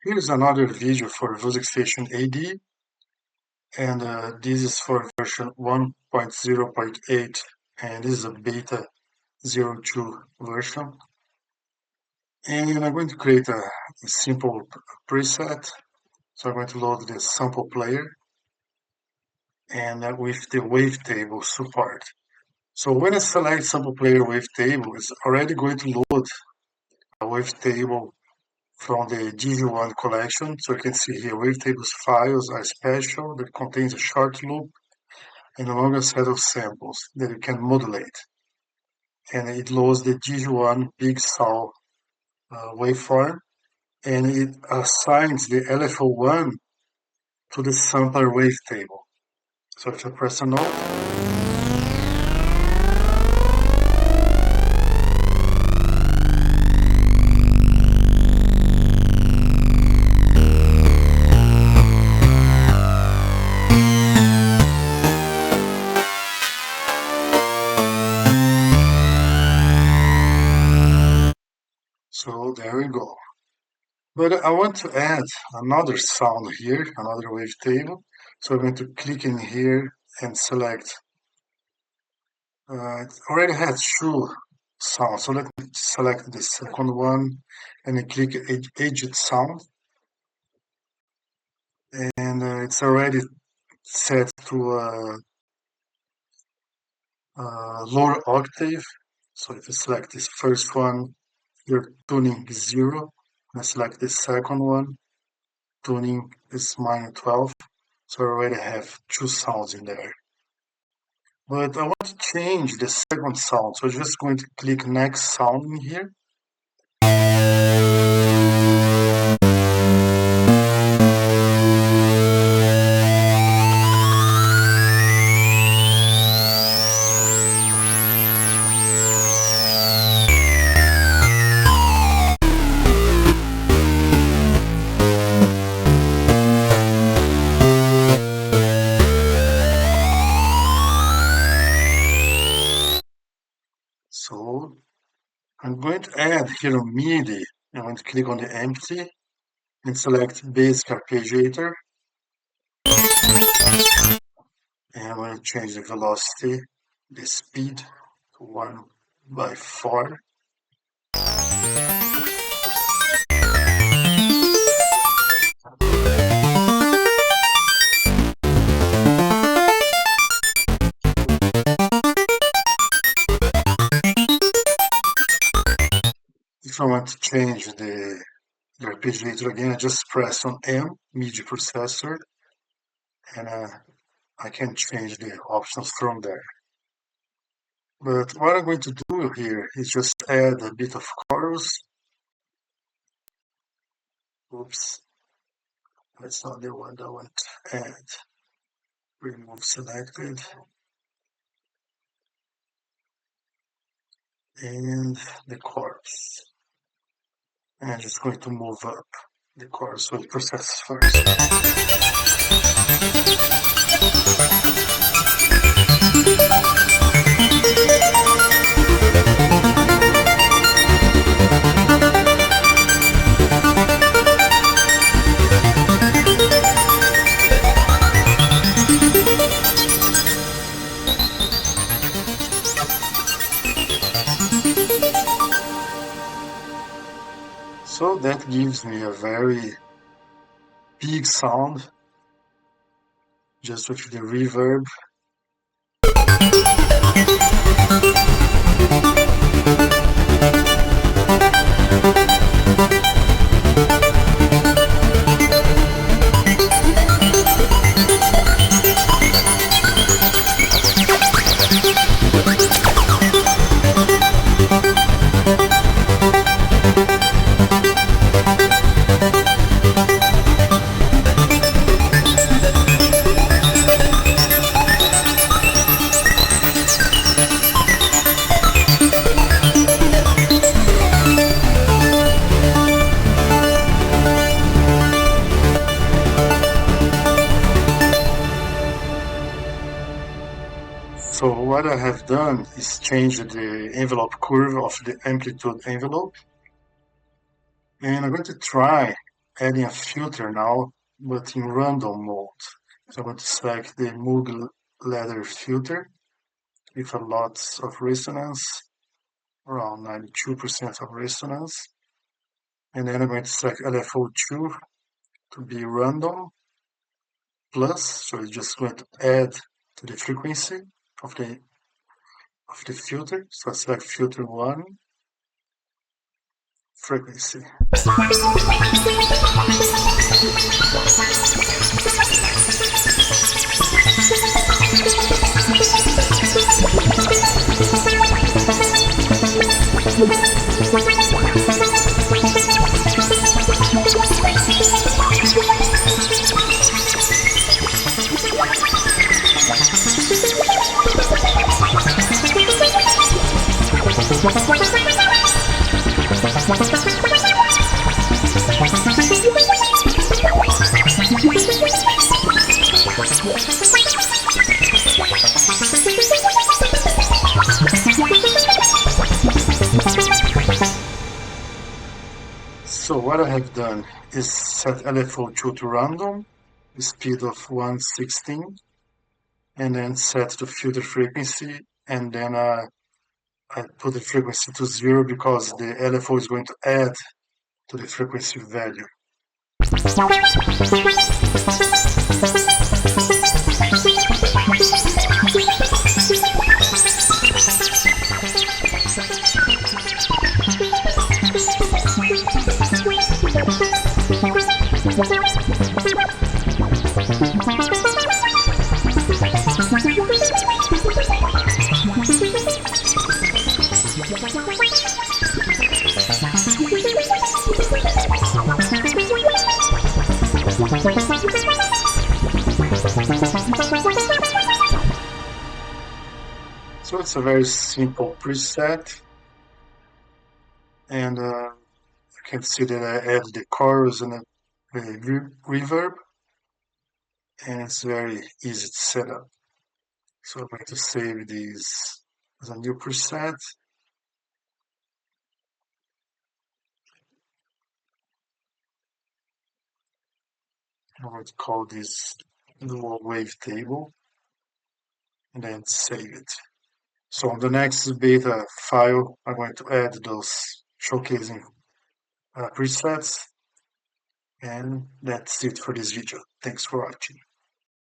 Here's another video for Wusik Station AD, and this is for version 1.0.8, and this is a beta 02 version. And I'm going to create a simple preset. So I'm going to load the sample player and with the wavetable support. So when I select sample player wavetable, it's already going to load a wavetable from the DG1 collection. So you can see here, Wavetables files are special that contains a short loop and a longer set of samples that you can modulate. And it loads the DG1 big saw waveform, and it assigns the LFO1 to the sampler wavetable. So if I press a note, so there we go. But I want to add another sound here, another wavetable. So I'm going to click in here and select. It already has two sounds, so let me select the second one and I click Edit Sound. And it's already set to lower octave. So if you select this first one, your tuning is 0. I select the second one, tuning is -12. So I already have two sounds in there. But I want to change the second sound, so I'm just going to click Next Sound in here. So I'm going to add here on MIDI. I'm going to click on the empty and select Basic Arpeggiator. And I'm going to change the velocity, the speed to 1/4. If I want to change the arpeggiator again, I just press on M, MIDI processor, and I can change the options from there. But what I'm going to do here is just add a bit of chorus. Oops, that's not the one that I want to add. Remove selected. And the chorus. And I'm just going to move up the chorus with process first. So that gives me a very big sound, just with the reverb. So what I have done is change the envelope curve of the amplitude envelope. And I'm going to try adding a filter now, but in random mode. So I'm going to select the Moog ladder filter with a lot of resonance, around 92% of resonance. And then I'm going to select LFO2 to be random plus, so it's just going to add to the frequency of the filter. So I select filter 1, frequency. So what I have done is set LFO2 to random, the speed of 1/16, and then set the filter frequency, and then I put the frequency to 0 because the LFO is going to add to the frequency value. So it's a very simple preset, and you can see that I added the chorus and the reverb, and it's very easy to set up. So I'm going to save these as a new preset. I'm going to call this the Wavetable, and then save it. So on the next beta file, I'm going to add those showcasing presets, and that's it for this video. Thanks for watching.